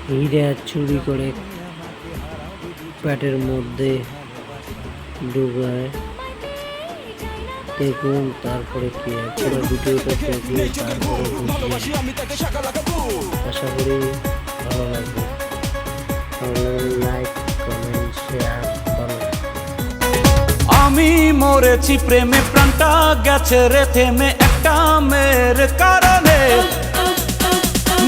হীরা চুরি করে প্যাটের মধ্যে ঢুকায়। দেখুন তারপরে কি হয়, পুরো ভিডিওটা দেখলে তারপরে বুঝবেন। আশা করি ভালো লাগবে। লাইক কমেন্ট শেয়ার করুন। আমি মরেছি প্রেমে, প্রাণটা গেছে রে থেমে একটা মেয়ের কারণে।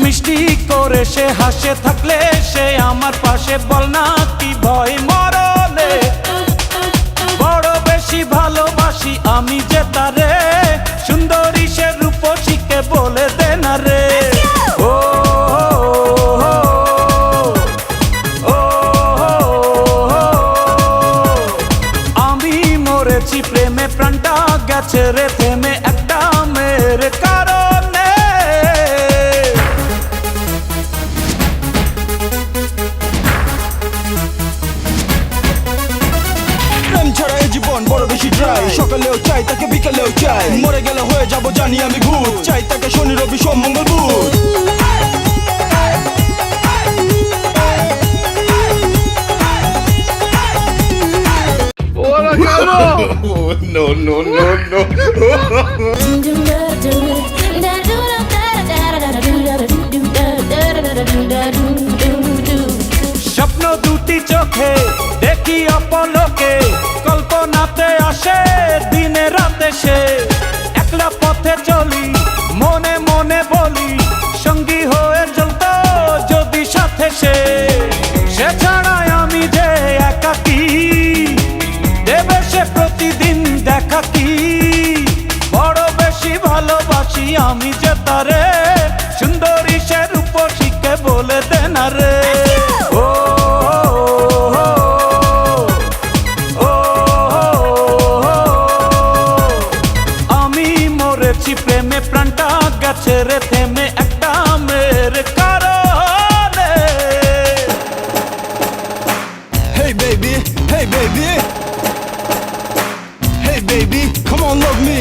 মিষ্টি করে সে হাসে থাকলে সে আমার পাশে, বল না কি ভয় মরণে। বড় বেশি ভালোবাসি আমি যে তারে, সুন্দরী সে রূপসীকে বলে দে না রে। ও আমি মরেছি প্রেমে, প্রাণটা গেছে রে থেমে একটা মেয়ের কারণে। প্রেম ছাড়া এই জীবন বড় বেশি ড্রাই, সকালেও চাই তাকে বিকালেও চাই, মরে গেলে হয়ে যাব জানি আমি ভূত, চাই তাকে শনি রবি সোম মঙ্গল বুধ। No, no, no, no. স্বপ্ন দুটি চোখে দেখি অপলোকে, কল্পনাতে আসে দিনে রাতে সে। একলা পথে চলি মনে মনে বলি, সঙ্গী হয়ে চলতো যদি সাথে সে। সে ছাড়াই আমি যে একাকী, দেবে সে প্রতিদিন দেখা কি। বড় বেশি ভালোবাসি আমি যে তারে, সুন্দরী সে রূপসীকে বলে দে না রে। ও আমি মরেছি প্রেমে, প্রাণটা গেছে রে থেমে একটা মেয়ের কারণে। Hey baby, hey baby, hey baby, come on love me.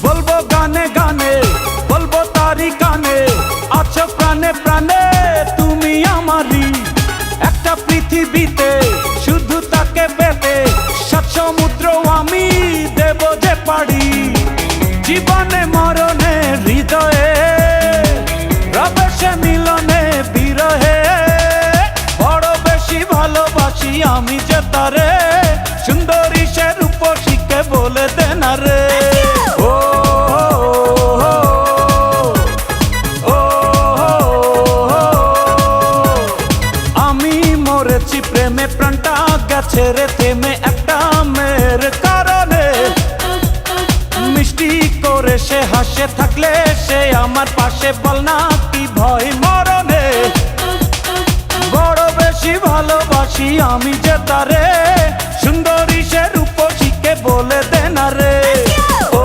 বলবো গানে গানে, বলবো তারি গানে, আছো প্রাণে প্রাণে তুমি আমারই। একটা পৃথিবীতে শুধু তাকে পেতে, সাত সমুদ্র আমি দেব যে পাড়ি। জীবনে মরণে হৃদয়ে রবে সে মিলনে বিরহে। বড় বেশি ভালোবাসি আমি যে তারে, সুন্দরী সে রূপসীকে বলে দে না রে। ও আমি মরেছি প্রেমে, প্রাণটা গেছে রে থেমে একটা মেয়ের কারণে। মিষ্টি করে সে হাসে থাকলে সে আমার পাশে, বল না কি ভয় মরণে। বড় বেশি ভালোবাসি আমি যে তারে, সুন্দরী সে রূপসীকে বলে দে না রে। ও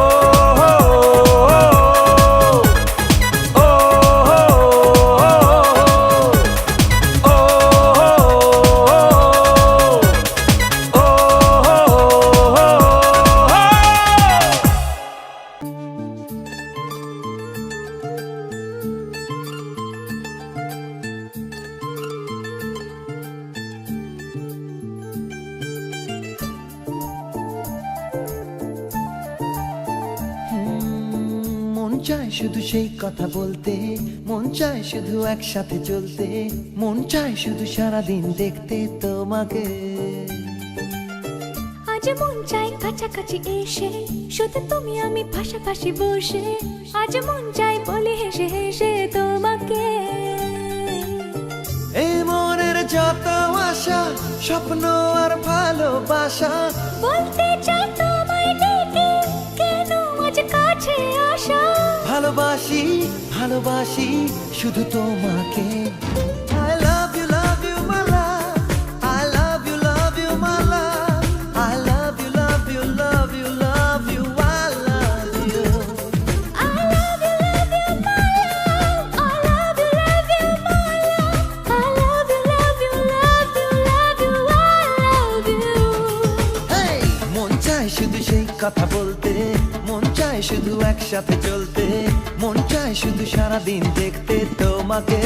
মন চায় শুধু সেই কথা বলতে, মন চায় শুধু একসাথে চলতে, মন চায় শুধু সারাদিন দেখতে তোমাকে। আজ মন চাই কাছাকাছি এসে, শুধু তুমি আমি পাশাপাশি বসে। আজ মন চাই বলে হেসে হেসে তোমাকে। এই মনের যত আশা, স্বপ্ন আর ভালোবাসা, বলতে চাই তোমায় ডেকে, কেন আজ কাছে আসা। ভালোবাসি ভালোবাসি শুধু তোমাকে। I love you my love, I love you my love, I love you, love you, love you, love you, I love you. বলতে মন চায় শুধু একসাথে চলতে মন চায় শুধু সারাদিন দেখতে তোমাকে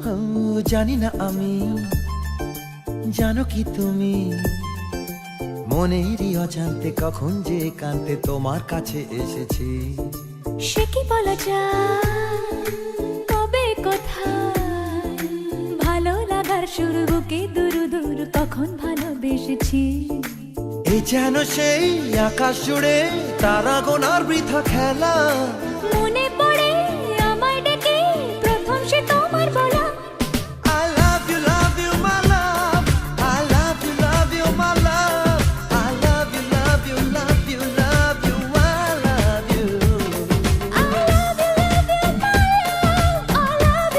ও, জানি না আমি জানো কি তুমি মনেরই অজান্তে কখন যে কান্তে তোমার কাছে এসেছি সে কি বলা যায় কবে কোথায় ভালো লাগার শুরু বুকে দুরু দুরু কখন ভালোবেসেছি এই যেন সেই আকাশ জুড়ে তারা গোনার বৃথা খেলা মনে পড়ে আমায় ডেকে প্রথম সে তোমার বলা I love you, my love. I love you, my love. I love you, love you, love you, love you. I love you. I love you, my love. I love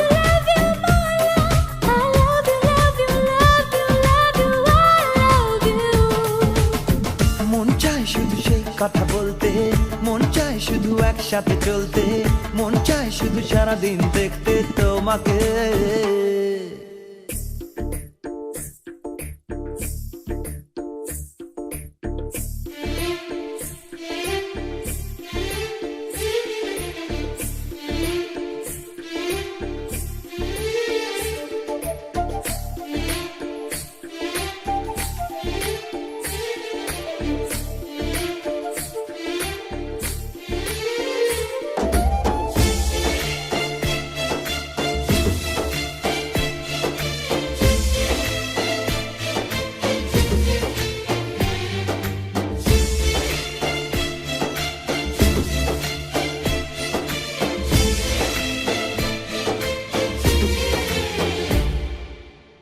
you, my love. I love you, love you, love you, love you. I love you. মন চায় শুধু সেই কথা বলতে মন চায় শুধু একসাথে চলতে মন চায় শুধু সারাদিন দেখতে তোমাকে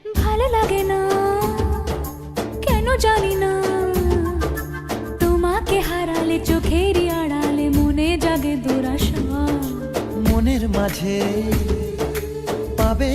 ভালো লাগে না কেন জানি না তোমাকে হারালে চোখেরই আড়ালে মনে জাগে দুরাশা মনের মাঝে পাবে